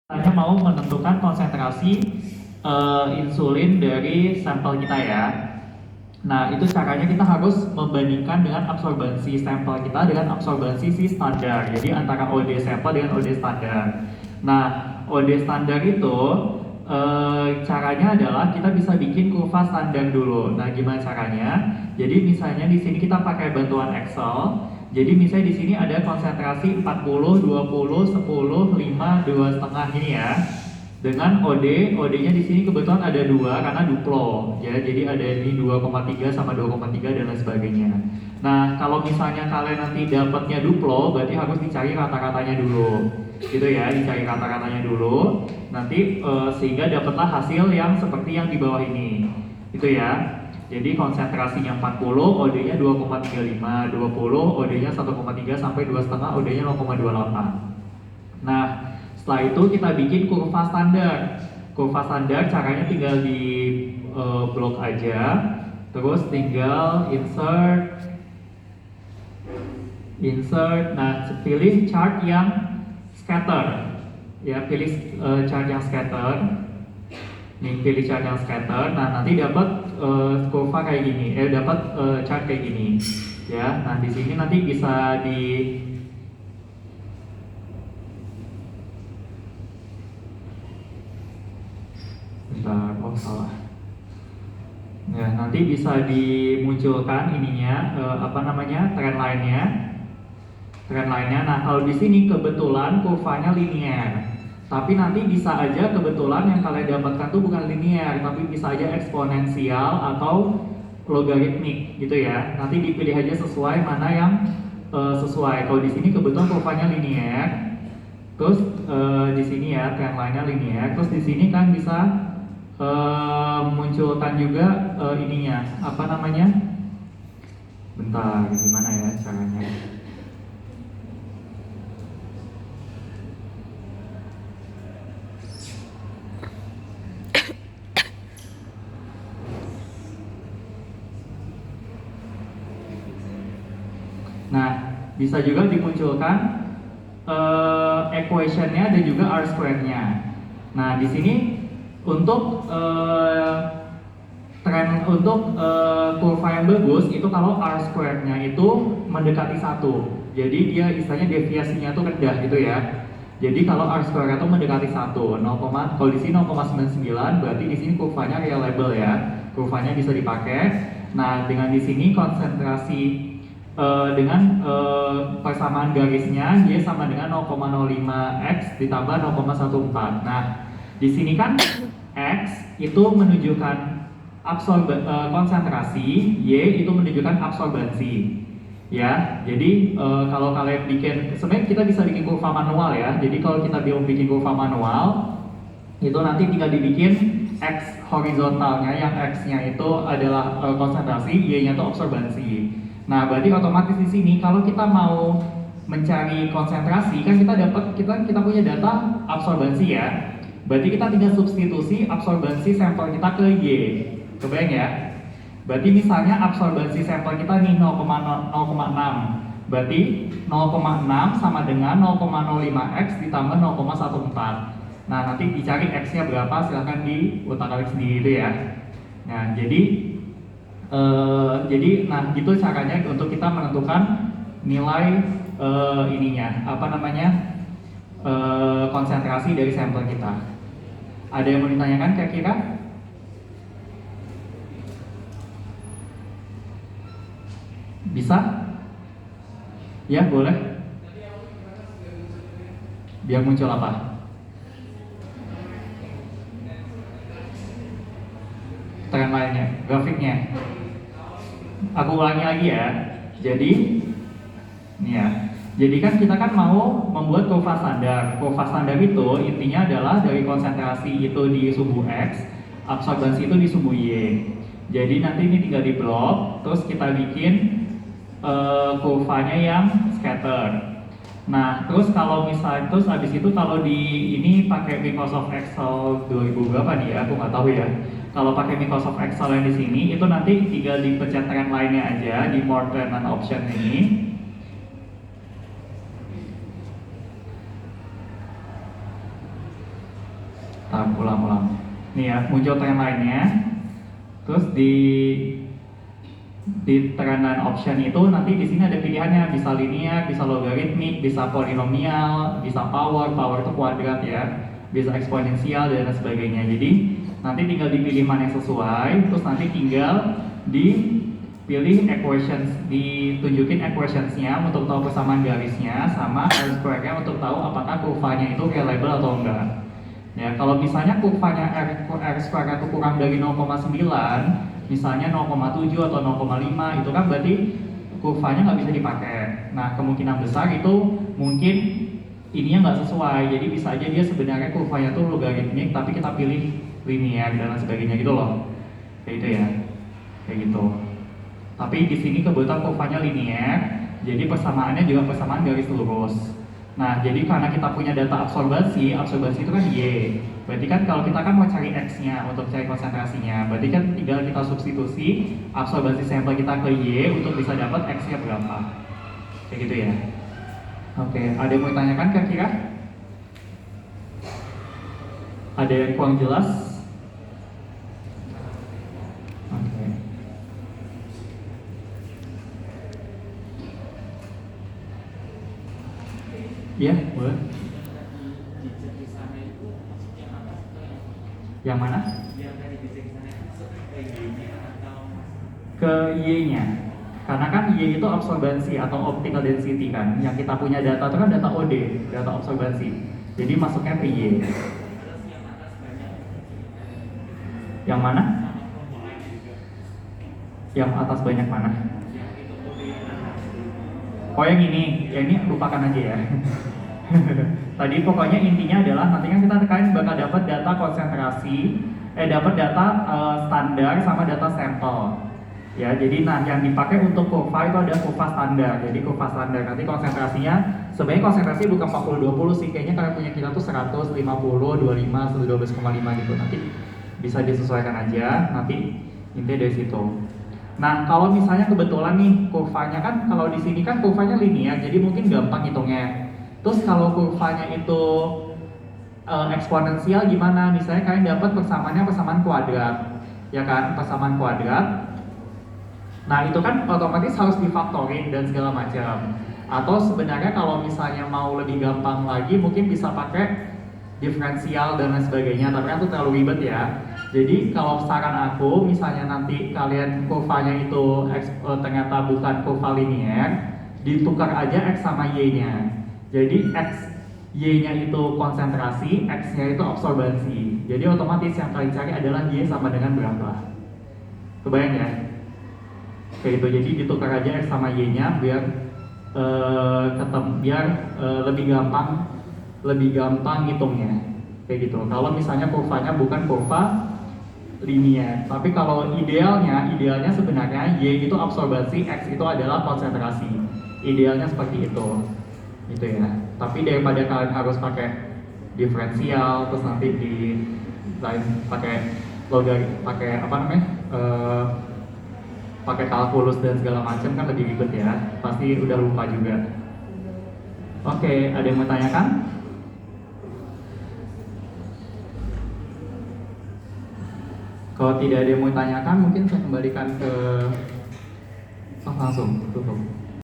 Hanya mau menentukan konsentrasi insulin dari sampel kita ya. Nah, itu caranya kita harus membandingkan dengan absorbensi sampel kita dengan absorbensi si standar. Jadi antara OD sampel dengan OD standar. Nah, OD standar itu caranya adalah kita bisa bikin kurva standar dulu. Nah, gimana caranya? Jadi misalnya di sini kita pakai bantuan Excel. Jadi misalnya di sini ada konsentrasi 40, 20, 10, 5, 2,5 ini ya. Dengan OD-nya di sini kebetulan ada dua karena duplo ya. Jadi ada ini 2,3 sama 2,3 dan lain sebagainya. Nah, kalau misalnya kalian nanti dapatnya duplo, berarti harus dicari rata-ratanya dulu. Gitu ya, dicari rata-ratanya dulu. Nanti sehingga dapatlah hasil yang seperti yang di bawah ini. Itu ya. Jadi konsentrasinya 40, OD-nya 2,35, 20, OD-nya 1,3 sampai 2,5, OD-nya 0,28. Nah, setelah itu kita bikin kurva standar. Kurva standar caranya tinggal di blok aja, terus tinggal insert. Nah, pilih chart yang scatter. Ya, pilih chart yang scatter. Nih, pilih chart yang scatter. Nah, nanti dapat kurva kayak gini. Dapat chart kayak gini. Ya, nah di sini nanti bisa di bentar, oh salah. Ya, nanti bisa dimunculkan ininya apa namanya? Trend line-nya. Nah, kalau di sini kebetulan kurvanya linear. Tapi nanti bisa aja kebetulan yang kalian dapatkan tuh bukan linear, tapi bisa aja eksponensial atau logaritmik gitu ya. Nanti dipilih aja sesuai mana yang sesuai. Kalau di sini kebetulan kurvanya linear. Terus di sini ya trend line-nya linear. Terus di sini kan bisa munculkan juga ininya apa namanya? Bentar, gimana ya caranya? Nah, bisa juga dimunculkan equation-nya dan juga R square-nya. Nah, di sini untuk kurva yang bagus itu kalau R square-nya itu mendekati 1. Jadi dia istilahnya deviasinya tuh rendah gitu ya. Jadi kalau R square itu mendekati 1, kalau di sini 0,99 berarti di sini kurvanya reliable ya. Kurvanya bisa dipakai. Nah, dengan di sini konsentrasi dengan persamaan garisnya dia sama dengan 0,05x ditambah 0,14. Nah, di sini kan x itu menunjukkan konsentrasi, y itu menunjukkan absorbensi. Ya, jadi kalau kalian bikin, sebenarnya kita bisa bikin kurva manual ya. Jadi kalau kita bikin kurva manual, itu nanti tinggal dibikin x horizontalnya, yang x-nya itu adalah konsentrasi, y-nya itu absorbensi. Nah, berarti otomatis di sini kalau kita mau mencari konsentrasi, kan kita punya data absorbensi ya. Berarti kita tinggal substitusi absorbensi sampel kita ke y. Kebayang ya? Berarti misalnya absorbensi sampel kita nih 0,6. Berarti 0,6 sama dengan 0,05x ditambah 0,14. Nah, nanti dicari x-nya berapa, silahkan diutak-atik sendiri itu ya. Nah, nah gitu caranya untuk kita menentukan nilai ininya, apa namanya, konsentrasi dari sampel kita. Ada yang mau ditanyakan kira-kira? Bisa? Ya, boleh. Biar muncul apa? Trend line-nya, grafiknya. Aku ulangi lagi ya. Jadi, ini ya. Jadi kan kita kan mau membuat kurva standar. Kurva standar itu intinya adalah dari konsentrasi itu di sumbu X, absorbensi itu di sumbu Y. Jadi nanti ini tinggal di blok, terus kita bikin kurvanya yang scatter. Nah, terus kalau misalnya terus habis itu kalau di ini pakai Microsoft Excel 2000 berapa nih ya? Aku nggak tahu ya. Kalau pakai Microsoft Excel yang di sini itu nanti tinggal dipencet trend line-nya aja di more trend and option ini. ulang-ulang. Nih ya, muncul trend lainnya. Terus di trend option itu nanti di sini ada pilihannya, bisa linear, bisa logaritmik, bisa polinomial, bisa power itu kuadrat ya, bisa eksponensial dan sebagainya. Jadi nanti tinggal dipilih mana yang sesuai, terus nanti tinggal dipilih equations, ditunjukin equationsnya untuk tahu persamaan garisnya, sama R-square-nya untuk tahu apakah kurvanya itu reliable atau enggak. Ya, kalau misalnya kurvanya R-square itu kurang dari 0,9, misalnya 0,7 atau 0,5, itu kan berarti kurvanya nggak bisa dipakai. Nah, kemungkinan besar itu mungkin ininya nggak sesuai, jadi bisa aja dia sebenarnya kurvanya tuh logaritmik, tapi kita pilih linear dan lain sebagainya gitu loh. Kayak gitu ya, kayak gitu. Tapi di sini kebetulan kurvanya linear, jadi persamaannya juga persamaan garis lurus. Nah, jadi karena kita punya data absorbasi itu kan Y. Berarti kan kalau kita kan mau cari X-nya untuk cari konsentrasinya, berarti kan tinggal kita substitusi absorbasi sampel kita ke Y untuk bisa dapat X-nya berapa. Kayak gitu ya. Oke, ada yang mau ditanyakan kira-kira? Ada yang kurang jelas? Oke. Ya, boleh. Yang mana? Ke Y-nya. Karena kan Y itu absorbansi atau optical density kan. Yang kita punya data itu kan data OD, data absorbansi. Jadi masuknya ke Y. Yang mana? Yang atas banyak mana? Oh yang ini lupakan aja ya. Tadi pokoknya intinya adalah nanti kan kita bakal dapat data konsentrasi, dapat data standar sama data sampel. Ya, jadi yang dipakai untuk kurva itu ada kurva standar. Jadi kurva standar nanti konsentrasinya sebenarnya konsentrasi bukan 40-20 sih, kayaknya kalian punya kita tuh 100, 50, 25, 12,5 gitu. Nanti bisa disesuaikan aja, nanti intinya dari situ. Nah, kalau misalnya kebetulan nih kurvanya kan kalau di sini kan kurvanya linear, jadi mungkin gampang hitungnya. Terus kalau kurvanya itu eksponensial gimana? Misalnya kalian dapat persamaan kuadrat, ya kan, persamaan kuadrat. Nah, itu kan otomatis harus difaktorin dan segala macam. Atau sebenarnya kalau misalnya mau lebih gampang lagi, mungkin bisa pakai diferensial dan lain sebagainya. Tapi kan itu terlalu ribet ya. Jadi kalau saran aku, misalnya nanti kalian kurvanya itu ternyata bukan kurva linear, ditukar aja X sama Y-nya. Jadi X, Y-nya itu konsentrasi, X-nya itu absorbansi. Jadi otomatis yang kalian cari adalah Y sama dengan berapa. Kebayang ya? Kayak gitu, jadi ditukar aja X sama Y-nya biar lebih gampang hitungnya. Kayak gitu. Kalau misalnya kurvanya bukan kurva linear, tapi kalau idealnya sebenarnya Y itu absorbasi, X itu adalah konsentrasi. Idealnya seperti itu. Gitu ya. Tapi daripada kalian harus pakai diferensial terus nanti di lain pakai pakai kalkulus dan segala macam kan lebih ribet ya, pasti udah lupa juga. Oke, ada yang mau tanyakan? Kalau tidak ada yang mau tanyakan, mungkin saya kembalikan ke langsung tutup.